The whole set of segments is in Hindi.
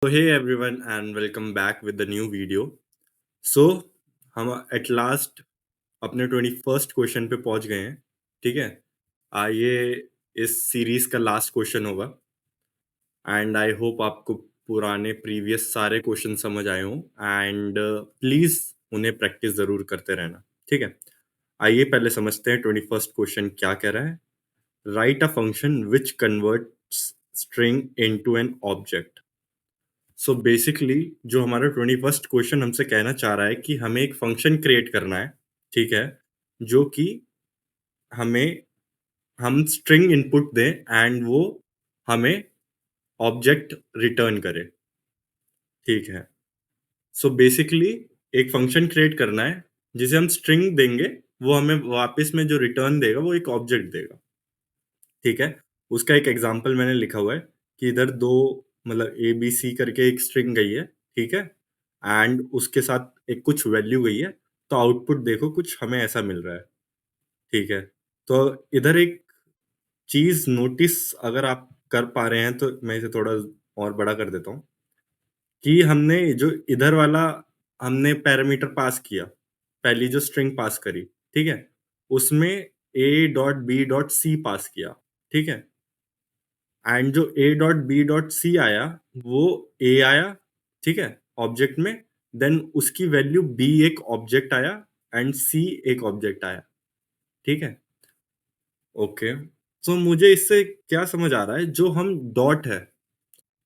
So hey everyone and welcome back with the new video. So हम एट लास्ट अपने 21st क्वेश्चन पे पहुंच गए हैं. ठीक है. ये इस सीरीज का लास्ट क्वेश्चन होगा एंड आई होप आपको पुराने प्रीवियस सारे क्वेश्चन समझ आए हों एंड प्लीज उन्हें प्रैक्टिस जरूर करते रहना. ठीक है. आइए पहले समझते हैं 21st क्वेश्चन क्या कह रहा है. Right a function which converts string into an object. So basically जो हमारा 21st क्वेश्चन हमसे कहना चाह रहा है कि हमें एक फंक्शन क्रिएट करना है. ठीक है. जो कि हमें हम स्ट्रिंग इनपुट दें एंड वो हमें ऑब्जेक्ट रिटर्न करे. ठीक है. सो बेसिकली एक फंक्शन क्रिएट करना है जिसे हम स्ट्रिंग देंगे, वो हमें वापस में जो रिटर्न देगा वो एक ऑब्जेक्ट देगा. ठीक है. उसका एक एग्जांपल मैंने लिखा हुआ है कि इधर दो मतलब ए बी सी करके एक स्ट्रिंग गई है. ठीक है. एंड उसके साथ एक कुछ वैल्यू गई है. तो आउटपुट देखो कुछ हमें ऐसा मिल रहा है. ठीक है. तो इधर एक चीज नोटिस अगर आप कर पा रहे हैं तो मैं इसे थोड़ा और बड़ा कर देता हूँ कि हमने जो इधर वाला हमने पैरामीटर पास किया, पहली जो स्ट्रिंग पास करी. ठीक है. उसमें A dot B dot C pass किया. ठीक है. एंड जो A dot B dot C आया वो ए आया. ठीक है. ऑब्जेक्ट में. देन उसकी वैल्यू बी एक ऑब्जेक्ट आया एंड सी एक ऑब्जेक्ट आया. ठीक है. ओके. तो मुझे इससे क्या समझ आ रहा है, जो हम डॉट है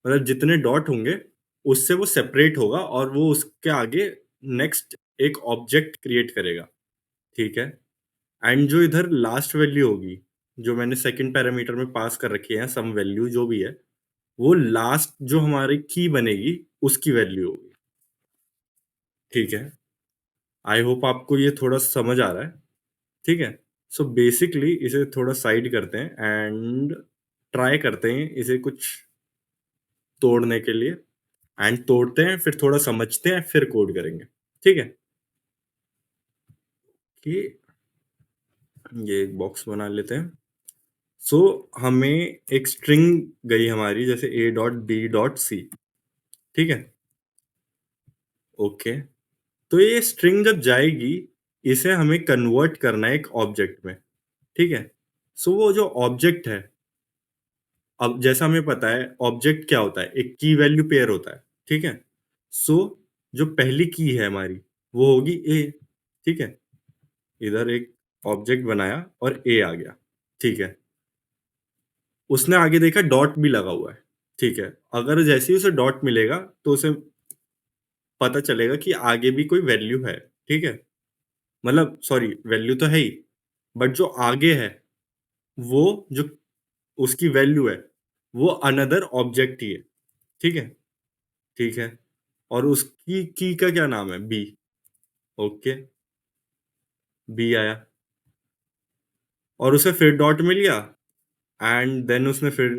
मतलब जितने डॉट होंगे उससे वो सेपरेट होगा और वो उसके आगे नेक्स्ट एक ऑब्जेक्ट क्रिएट करेगा. ठीक है. एंड जो इधर लास्ट वैल्यू होगी, जो मैंने सेकंड पैरामीटर में पास कर रखी है सम वैल्यू जो भी है, वो लास्ट जो हमारी की बनेगी उसकी वैल्यू होगी. ठीक है. आई होप आपको ये थोड़ा समझ आ रहा है. ठीक है. सो बेसिकली इसे थोड़ा साइड करते हैं एंड ट्राई करते हैं इसे कुछ तोड़ने के लिए. एंड तोड़ते हैं फिर थोड़ा समझते हैं फिर कोड करेंगे. ठीक है. कि ये एक बॉक्स बना लेते हैं. सो हमें एक स्ट्रिंग गई हमारी जैसे A dot B dot C. ठीक है. ओके. तो ये स्ट्रिंग जब जाएगी इसे हमें कन्वर्ट करना है एक ऑब्जेक्ट में. ठीक है. सो वो जो ऑब्जेक्ट है, अब जैसा हमें पता है ऑब्जेक्ट क्या होता है, एक की वैल्यू पेयर होता है. ठीक है. सो जो पहली की है हमारी वो होगी ए. ठीक है. इधर एक ऑब्जेक्ट बनाया और ए आ गया. ठीक है. उसने आगे देखा डॉट भी लगा हुआ है. ठीक है. अगर जैसे ही उसे डॉट मिलेगा तो उसे पता चलेगा कि आगे भी कोई वैल्यू है. ठीक है. मतलब सॉरी वैल्यू तो है ही, बट जो आगे है वो जो उसकी वैल्यू है वो अनदर ऑब्जेक्ट ही है. ठीक है. ठीक है. और उसकी की का क्या नाम है, बी. ओके. बी आया और उसे फिर डॉट मिल गया एंड देन उसने फिर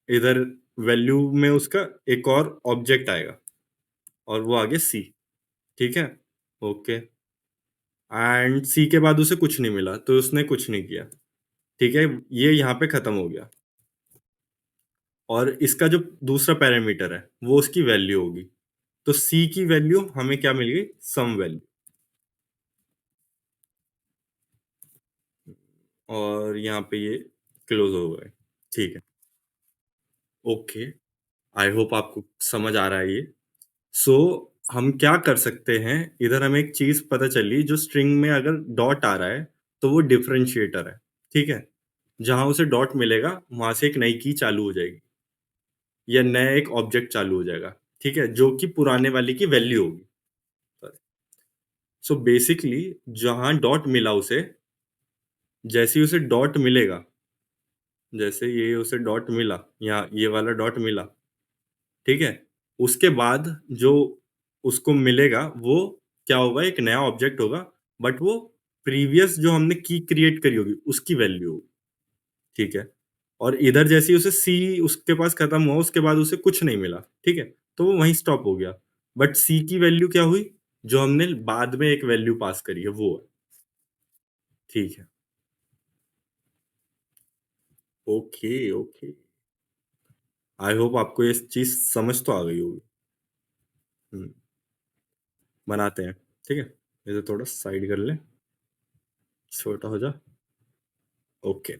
इधर वैल्यू में उसका एक और ऑब्जेक्ट आएगा और वो आगे सी. ठीक है. ओके. एंड सी के बाद उसे कुछ नहीं मिला तो उसने कुछ नहीं किया. ठीक है. ये यहाँ पे खत्म हो गया. और इसका जो दूसरा पैरामीटर है वो उसकी वैल्यू होगी. तो सी की वैल्यू हमें क्या मिल गई, सम वैल्यू. और यहाँ पे ये क्लोज हो गए. ठीक है. ओके. आई होप आपको समझ आ रहा है ये. सो हम क्या कर सकते हैं, इधर हमें एक चीज पता चली, जो स्ट्रिंग में अगर डॉट आ रहा है तो वो डिफरेंशिएटर है. ठीक है. जहां उसे डॉट मिलेगा वहां से एक नई की चालू हो जाएगी या नया एक ऑब्जेक्ट चालू हो जाएगा. ठीक है. जो कि पुराने वाले की वैल्यू होगी. सो बेसिकली जहां डॉट मिला उसे, जैसे ही उसे डॉट मिलेगा, जैसे ये उसे डॉट मिला, यहाँ ये वाला डॉट मिला. ठीक है. उसके बाद जो उसको मिलेगा वो क्या होगा, एक नया ऑब्जेक्ट होगा, बट वो प्रीवियस जो हमने की क्रिएट करी होगी उसकी वैल्यू होगी. ठीक है. और इधर जैसे ही उसे सी उसके पास खत्म हुआ उसके बाद उसे कुछ नहीं मिला. ठीक है. तो वो वहीं स्टॉप हो गया. बट सी की वैल्यू क्या हुई, जो हमने बाद में एक वैल्यू पास करी है वो है. ठीक है. ओके. ओके. आई होप आपको ये चीज समझ तो आ गई होगी. हुँ, बनाते हैं, ठीक है? इसे थोड़ा साइड कर लें, छोटा हो जा। ओके,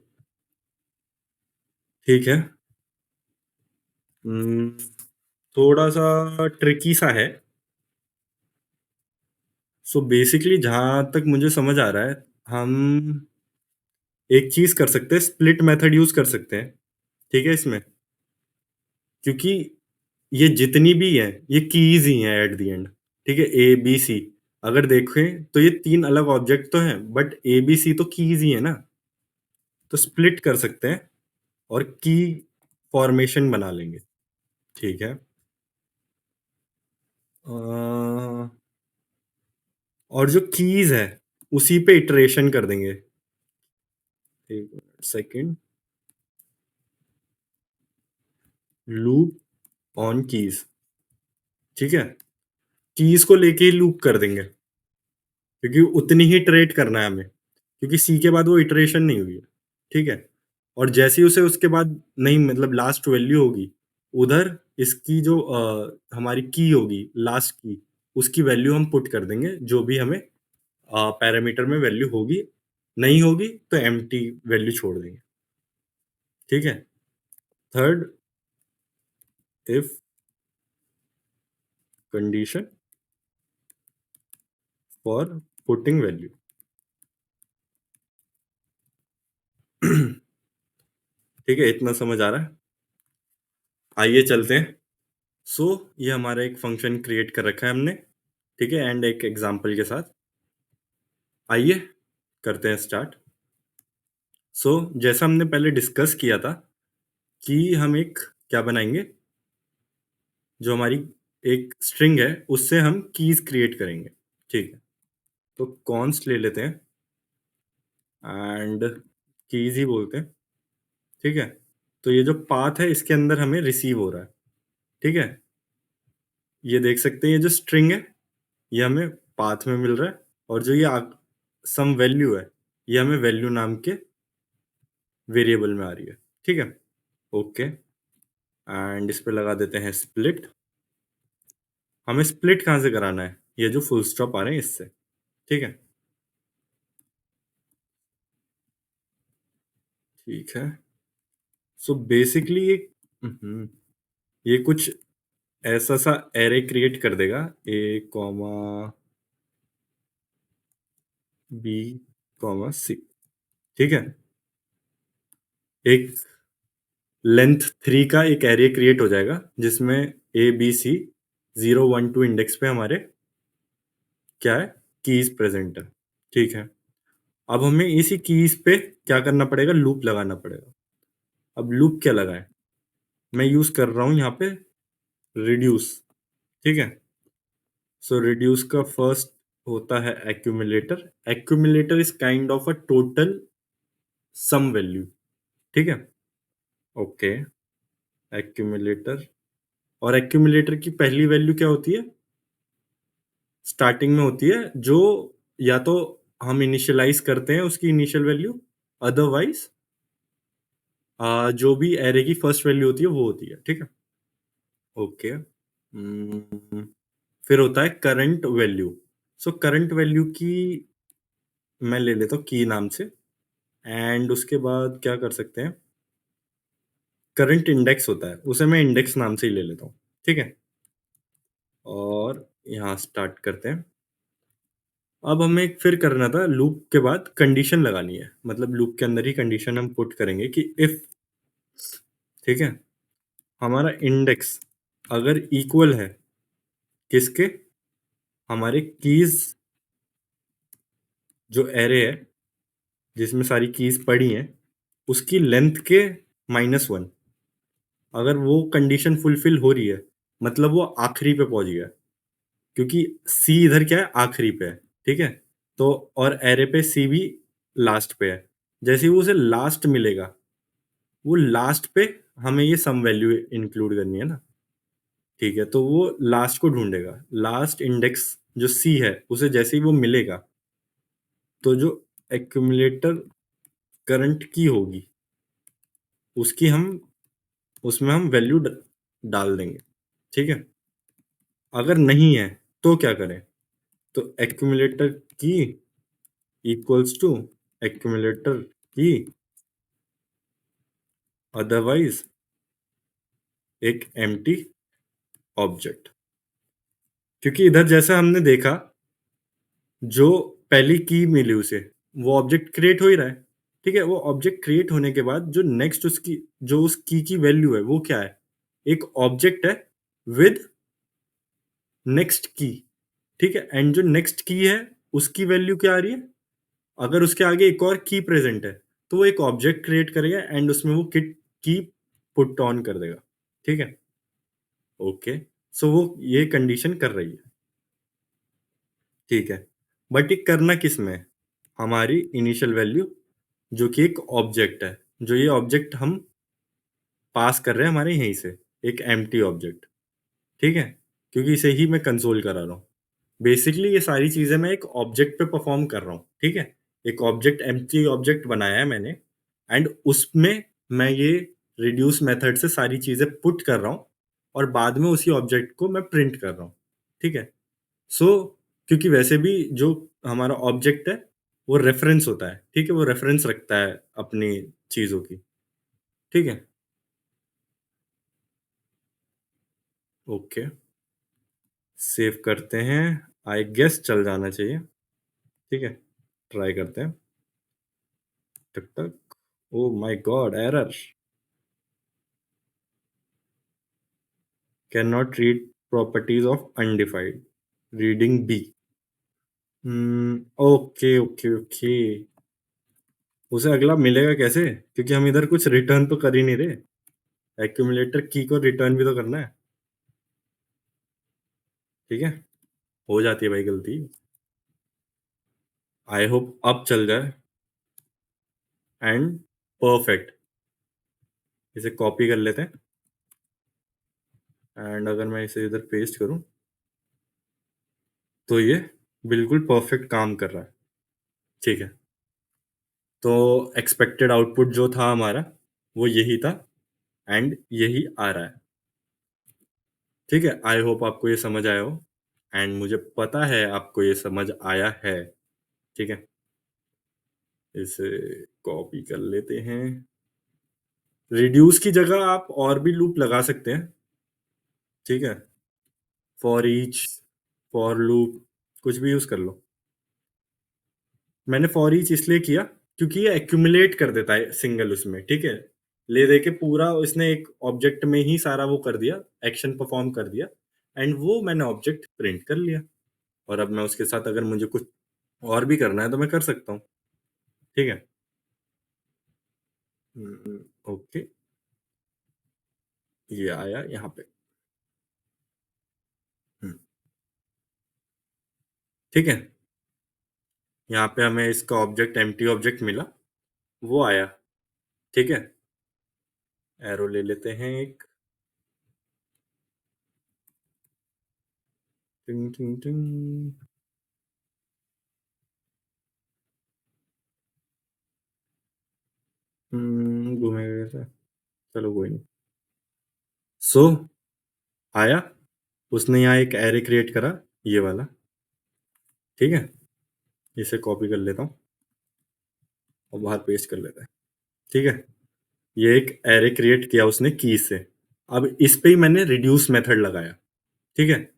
ठीक है। उम, थोड़ा-सा ट्रिकी सा है। सो बेसिकली जहाँ तक मुझे समझ आ रहा है, हम एक चीज़ कर सकते हैं, स्प्लिट मेथड यूज़ कर सकते हैं, ठीक है इसमें? क्योंकि ये जितनी भी हैं, ये कीज़ ही हैं एट द एंड, ठीक है? ए, बी, सी अगर देखें तो ये 3 अलग ऑब्जेक्ट तो हैं, बट ए, बी, सी तो कीज़ ही हैं ना, तो स्प्लिट कर सकते हैं और की फॉर्मेशन बना लेंगे, ठीक है? अ, और जो कीज़ है, उसी पे इटरेशन कर देंगे। 1 minute second, loop on keys, ठीक है? कीज़ को लेके ही लूप कर देंगे, क्योंकि उतनी ही इटरेट करना है हमें, क्योंकि सी के बाद वो इटरेशन नहीं हुई है, ठीक है? और जैसे ही उसे उसके बाद नहीं मतलब लास्ट वैल्यू होगी, उधर इसकी जो हमारी की होगी, लास्ट की, उसकी वैल्यू हम पुट कर देंगे, जो भी हमें पैरामीटर में वैल्यू होगी, नहीं होगी तो एम्प्टी वैल्यू छोड़ देंगे, ठीक है? Third, if condition for putting value. ठीक है, इतना समझ आ रहा है? आइए चलते हैं। सो ये हमारा एक फंक्शन क्रिएट कर रखा है हमने, ठीक है? एंड एक एग्ज़ाम्पल के साथ। आइए करते हैं स्टार्ट। सो जैसा हमने पहले डिस्कस किया था कि हम एक क्या बनाएँगे, जो हमारी एक स्ट्रिंग है, उससे हम कीज़ क्रिएट करेंगे, ठीक है? तो कॉन्स्ट ले लेते हैं एंड कीज़ ही बोलते हैं, ठीक है? तो ये जो पाथ है, इसके अंदर हमें रिसीव हो रहा है, ठीक है? ये देख सकते हैं, ये जो स्ट्रिंग है, ये हमें पाथ में मिल रहा है और जो ये सम वैल्यू है, ये हमें वैल्यू नाम के वेरिएबल में आ रही है, ठीक है? ओके, एंड इस पे लगा देते हैं स्प्लिट। हमें स्प्लिट कहाँ से कराना है? ये जो फुल स्टॉप आ रहे हैं इससे, ठीक है? ठीक है। सो बेसिकली ये कुछ ऐसा सा एरे क्रिएट कर देगा, ए कॉमा बी कॉमा सी, ठीक है? एक लेंथ 3 का एक एरे क्रिएट हो जाएगा, जिसमें ए, बी, सी 0, 1, 2 इंडेक्स पे हमारे क्या है? कीज़ प्रेज़ेंट है, ठीक है? अब हमें इसी कीज़ पे क्या करना पड़ेगा? लूप लगाना पड़ेगा। अब लूप क्या लगाएँ? मैं यूज़ कर रहा हूँ यहाँ पे रिड्यूस, ठीक है? सो रिड्यूस का फर्स्ट होता है accumulator. Accumulator is kind of a total sum value, ठीक है? ओके, एक्यूमुलेटर और एक्यूमुलेटर की पहली वैल्यू क्या होती है? स्टार्टिंग में होती है, जो या तो हम इनिशियलाइज़ करते हैं उसकी इनिशियल वैल्यू, अदरवाइज़ जो भी एरे की फर्स्ट वैल्यू होती है वो होती है, ठीक है? ओके। फिर होता है current value. So current value की मैं ले लेता हूँ की नाम से एंड उसके बाद क्या कर सकते हैं, करंट इंडेक्स होता है, उसे मैं इंडेक्स नाम से ही ले लेता हूँ, ठीक है? और यहाँ स्टार्ट करते हैं। अब हमें एक फिर करना था लूप के बाद कंडीशन लगानी है, मतलब लूप के अंदर ही कंडीशन हम पुट करेंगे कि इफ, ठीक है? हमारा इंडेक्स अगर इक्वल है किसके? हमारे कीज़ जो एरे है, जिसमें सारी कीज़ पड़ी हैं, उसकी लेंथ के -1 अगर वो कंडीशन फुलफिल हो रही है, मतलब वो आखिरी पे पहुँच गया, क्योंकि सी इधर क्या है? आखिरी पे है, ठीक है? तो और एरे पे सी भी लास्ट पे है। जैसे ही वो उसे लास्ट मिलेगा, वो लास्ट पे हमें ये सम वैल्यू इंक्लूड करनी है ना, ठीक है? तो वो लास्ट को ढूँढेगा। लास्ट इंडेक्स जो सी है, उसे जैसे ही वो मिलेगा, तो जो एक्यूमुलेटर करंट की होगी, उसकी हम उसमें हम वैल्यू डाल देंगे, ठीक है? अगर नहीं है तो क्या करें? तो एक्यूमुलेटर की इक्वल्स टू एक्यूमुलेटर की अदरवाइज एक एम्प्टी ऑब्जेक्ट। क्योंकि इधर जैसा हमने देखा, जो पहली की मिली उसे, वो ऑब्जेक्ट क्रिएट हो ही रहा है। ठीक है, वो ऑब्जेक्ट क्रिएट होने के बाद जो नेक्स्ट उसकी जो उस की वैल्यू है वो क्या है? एक ऑब्जेक्ट है विद नेक्स्ट की। ठीक है, एंड जो नेक्स्ट की है उसकी वैल्यू क्या आ रही है? अगर उसके आगे एक और की प्रेजेंट है तो वो एक ऑब्जेक्ट क्रिएट करेगा एंड उसमें वो किट की पुट ऑन कर देगा। ठीक है, ओके। सो वो ये कंडीशन कर रही है। ठीक है, बट ये करना किस में है? हमारी इनिशियल वैल्यू, जो कि एक ऑब्जेक्ट है, जो ये ऑब्जेक्ट हम पास कर रहे हैं हमारे यहीं से, एक एम्प्टी ऑब्जेक्ट। ठीक है, क्योंकि इसे ही मैं कंसोल करा रहा हूँ। बेसिकली ये सारी चीजें मैं एक ऑब्जेक्ट पे परफॉर्म कर रहा हूँ। ठीक है, एक ऑब्जेक्ट एम्प्टी ऑब्जेक्ट बनाया है मैंने, एंड उसमें मैं ये रिड्यूस मेथड से सारी चीजें पुट कर रहा हूँ और बाद में उसी ऑब्जेक्ट को मैं प्रिंट कर रहा हूँ। ठीक है, सो क्योंकि वैसे भी जो हमारा ऑब्जेक्ट है वो रेफरेंस होता है। ठीक है, वो रेफरेंस रखता है अपनी चीजों की। ठीक है, ओके, सेव करते हैं। आई गेस चल जाना चाहिए। ठीक है, ट्राई करते हैं। टक टक, oh my god, error, can not read properties of undefined, reading B. Okay okay okay. उसे अगला मिलेगा कैसे? क्योंकि हम इधर कुछ रिटर्न तो कर ही नहीं रहे। एक्यूमुलेटर की को रिटर्न भी तो करना है। ठीक है, हो जाती है भाई गलती। आई होप अब चल जाए। And perfect. इसे कॉपी कर लेते हैं, एंड अगर मैं इसे इधर पेस्ट करूं तो ये बिल्कुल परफेक्ट काम कर रहा है। ठीक है, तो एक्सपेक्टेड आउटपुट जो था हमारा वो यही था, एंड यही आ रहा है। ठीक है, आई होप आपको ये समझ आया हो, एंड मुझे पता है आपको ये समझ आया है। ठीक है, इसे कॉपी कर लेते हैं। रिड्यूस की जगह आप और भी लूप लगा सकते हैं। ठीक है, फॉर ईच, फॉर लूप, कुछ भी यूज कर लो। मैंने फॉर ईच इसलिए किया क्योंकि ये एक्यूमुलेट कर देता है सिंगल उसमें। ठीक है, ले दे के पूरा इसने एक ऑब्जेक्ट में ही सारा वो कर दिया, एक्शन परफॉर्म कर दिया, एंड वो मैंने ऑब्जेक्ट प्रिंट कर लिया। और अब मैं उसके साथ अगर मुझे कुछ और भी करना है तो मैं कर सकता हूँ। ठीक है, ओके, ये आया यहाँ पे। हम्म, ठीक है, यहाँ पे हमें इसका ऑब्जेक्ट एम्प्टी ऑब्जेक्ट मिला, वो आया। ठीक है, एरो ले लेते हैं एक। टिंग टिंग टिंग। घूमेगा कैसे? चलो कोई नहीं। सो आया, उसने यहाँ एक एरे क्रिएट करा, ये वाला। ठीक है, इसे कॉपी कर लेता हूँ और बाहर पेस्ट कर लेता है। ठीक है, ये एक एरे क्रिएट किया उसने की से। अब इस पे ही मैंने रिड्यूस मेथड लगाया। ठीक है,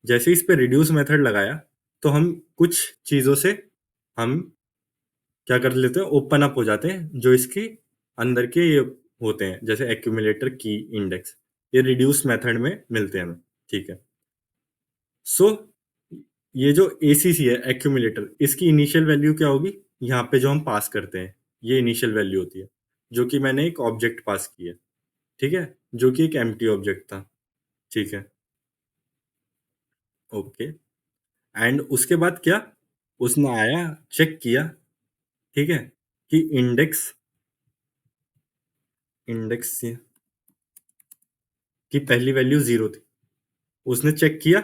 जैसे इस पे रिड्यूस मेथड लगाया तो हम कुछ चीजों से हम क्या कर लेते हैं, ओपन अप हो जाते हैं जो इसके अंदर के ये होते हैं, जैसे एक्यूमुलेटर की इंडेक्स, ये रिड्यूस मेथड में मिलते हैं हमें। ठीक है, सो ये जो एसीसी है एक्यूमुलेटर, इसकी इनिशियल वैल्यू क्या होगी? यहाँ पे जो हम पास करते हैं ये इनिशियल वैल्यू होती है, जो कि मैंने एक ऑब्जेक्ट पास की है। ठीक है, जो कि एक एम्प्टी ऑब्जेक्ट था। ठीक है, ओके, एंड उसके बाद क्या? उसने आया, चेक किया। ठीक है, कि इंडेक्स इंडेक्स की पहली वैल्यू जीरो थी। उसने चेक किया,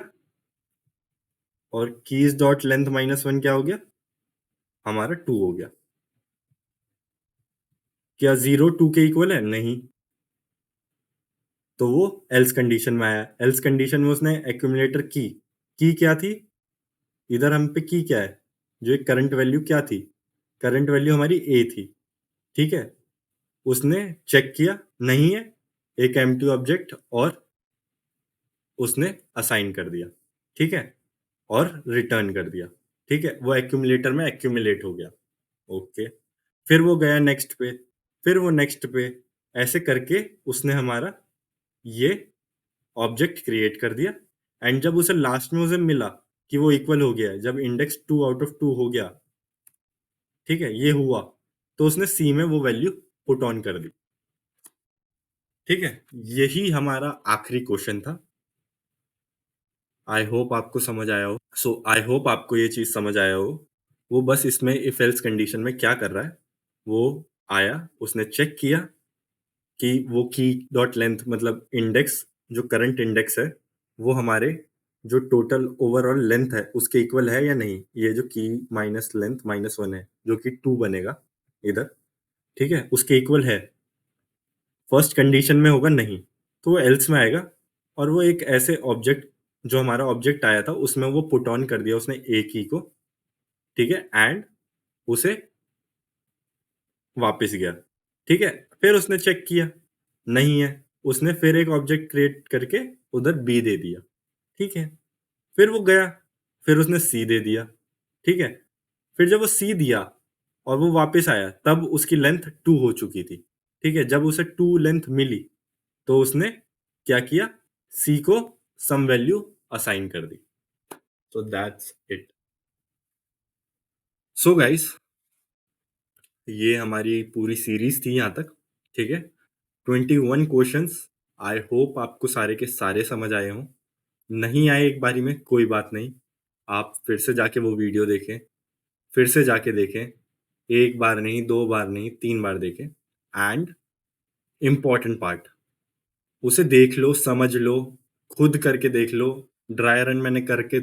और कीज डॉट लेंथ -1 क्या हो गया? हमारा 2 हो गया। क्या जीरो 2 के इक्वल है? नहीं। तो वो एल्स कंडीशन में आया। एल्स कंडीशन में उसने एक्यूमुलेटर की क्या थी? इधर हम पे की क्या है? जो एक करंट वैल्यू क्या थी? करंट वैल्यू हमारी ए थी, ठीक है? उसने चेक किया, नहीं है, एक एम्प्टी ऑब्जेक्ट और उसने असाइन कर दिया, ठीक है? और रिटर्न कर दिया, ठीक है? वो एक्यूमुलेटर में एक्यूमुलेट हो गया, ओके। फिर वो गया नेक्स्ट पे, फिर वो नेक्स्ट पे, ऐसे करके उसने हमारा ये ऑब्जेक्ट क्रिएट कर दिया। एंड जब उसे लास्ट में उसे मिला कि वो इक्वल हो गया है, जब इंडेक्स 2 आउट ऑफ 2 हो गया, ठीक है? ये हुआ, तो उसने सी में वो वैल्यू पुट ऑन कर दी, ठीक है? यही हमारा आखिरी क्वेश्चन था। आई होप आपको समझ आया हो। सो आई होप आपको ये चीज़ समझ आया हो। वो बस इसमें इफ एल्स कंडीशन में क्या कर रहा है, वो आया, उसने चेक किया कि वो की डॉट लेंथ मतलब इंडेक्स, जो करंट इंडेक्स है, वो हमारे जो टोटल ओवरऑल लेंथ है, उसके इक्वल है या नहीं? ये जो की माइनस लेंथ -1 है, जो कि 2 बनेगा इधर, ठीक है? उसके इक्वल है। फर्स्ट कंडीशन में होगा नहीं, तो वो एल्स में आएगा और वो एक ऐसे ऑब्जेक्ट, जो हमारा ऑब्जेक्ट आया था, उसमें वो पुट ऑन कर दिया उसने ए की को, ठीक है? एंड उसे वापस गया, ठीक है? फिर उसने चेक किया, नहीं है, उसने फिर एक ऑब्जेक्ट क्रिएट करके उधर बी दे दिया, ठीक है? फिर वो गया, फिर उसने सी दे दिया, ठीक है? फिर जब वो सी दिया और वो वापस आया, तब उसकी लेंथ 2 हो चुकी थी, ठीक है? जब उसे 2 लेंथ मिली, तो उसने क्या किया? सी को सम वैल्यू असाइन कर दी। So that's it. So guys, ये हमारी पूरी सीरीज थी यहाँ तक, ठीक है? 21 क्वेश्चंस। आई होप आपको सारे के सारे समझ आए हों। नहीं आए एक बारी में कोई बात नहीं, आप फिर से जाके वो वीडियो देखें, फिर से जाके देखें, एक बार नहीं, दो बार नहीं, 3 बार देखें। एंड इम्पोर्टेंट पार्ट, उसे देख लो, समझ लो, खुद करके देख लो, ड्राई रन मैंने करके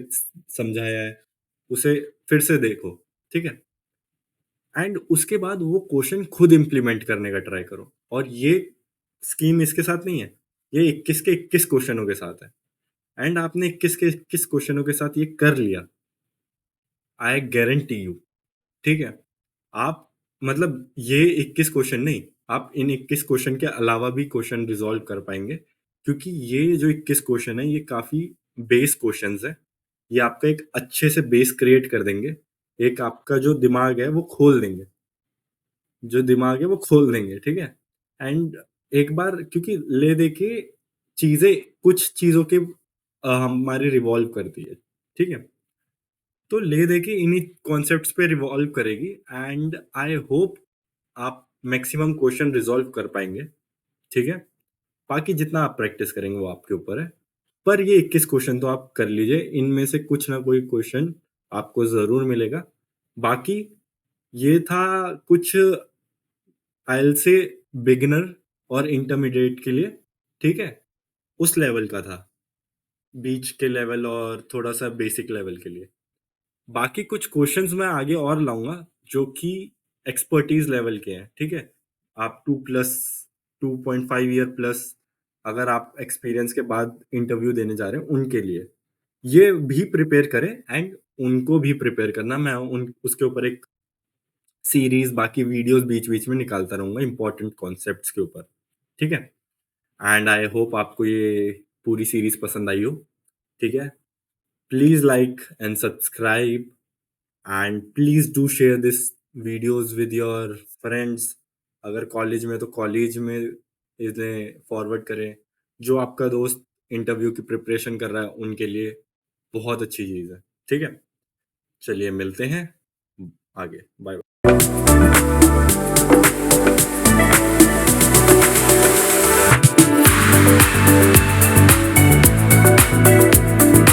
समझाया है, उसे फिर से देखो, ठीक है? एंड उसके बाद वो क्वेश्चन खुद इम्प्लीमेंट करने का ट्राई करो। और ये स्कीम इसके साथ नहीं है, ये 21 के 21 क्वेश्चनों के साथ है। एंड आपने 21 के 21 क्वेश्चनों के साथ ये कर लिया, आई गारंटी यू, ठीक है? आप मतलब ये 21 क्वेश्चन नहीं, आप इन 21 क्वेश्चन के अलावा भी क्वेश्चन रिज़ॉल्व कर पाएँगे, क्योंकि ये जो 21 क्वेश्चन है, ये काफ़ी बेस क्वेश्चन्स हैं। ये आपका एक अच्छे से बेस क्रिएट कर देंगे। एक आपका जो दिमाग है, वो खोल देंगे। जो दिमाग है, वो खोल देंगे, ठीक है? एंड एक बार क्योंकि ले-दे के चीज़ें, कुछ चीज़ों के हमारी रिवॉल्व करती है, ठीक है? तो ले-दे के इन्हीं कॉन्सेप्ट्स पे रिवॉल्व करेगी। एंड आई होप आप मैक्सिमम क्वेश्चन रिज़ॉल्व कर पाएँगे, ठीक है? बाकी जितना आप प्रैक्टिस करेंगे वो आपके ऊपर है। पर ये 21 क्वेश्चन तो आप कर लीजिए, इनमें से कुछ ना कोई क्वेश्चन आपको ज़रूर मिलेगा। बाकी ये था कुछ आईएलटीएस से बिगिनर और इंटरमीडिएट के लिए, ठीक है? उस लेवल का था, बीच के लेवल और थोड़ा-सा बेसिक लेवल के लिए। बाकी कुछ क्वेश्चंस मैं आगे और लाऊँगा, जो कि एक्सपर्टीज़ लेवल के हैं, ठीक है? आप 2 प्लस 2.5 ईयर प्लस अगर आप एक्सपीरियंस के बाद इंटरव्यू देने जा रहे हैं, उनके लिए। ये भी प्रिपेयर करें एंड उनको भी प्रिपेयर करना, मैं उन उसके ऊपर एक सीरीज़, बाकी वीडियोज़ बीच-बीच में निकालता रहूँगा इम्पोर्टेंट कॉन्सेप्ट्स के ऊपर, ठीक है? एंड आई होप आपको ये पूरी सीरीज़ पसंद आई हो, ठीक है? Please like and subscribe and please do share this videos with your friends. अगर कॉलेज में, तो कॉलेज में इन्हें फॉरवर्ड करें। जो आपका दोस्त इंटरव्यू की प्रिपरेशन कर रहा है, उनके लिए बहुत अच्छी चीज़ है, ठीक है? चलिए मिलते हैं आगे। बाय-बाय।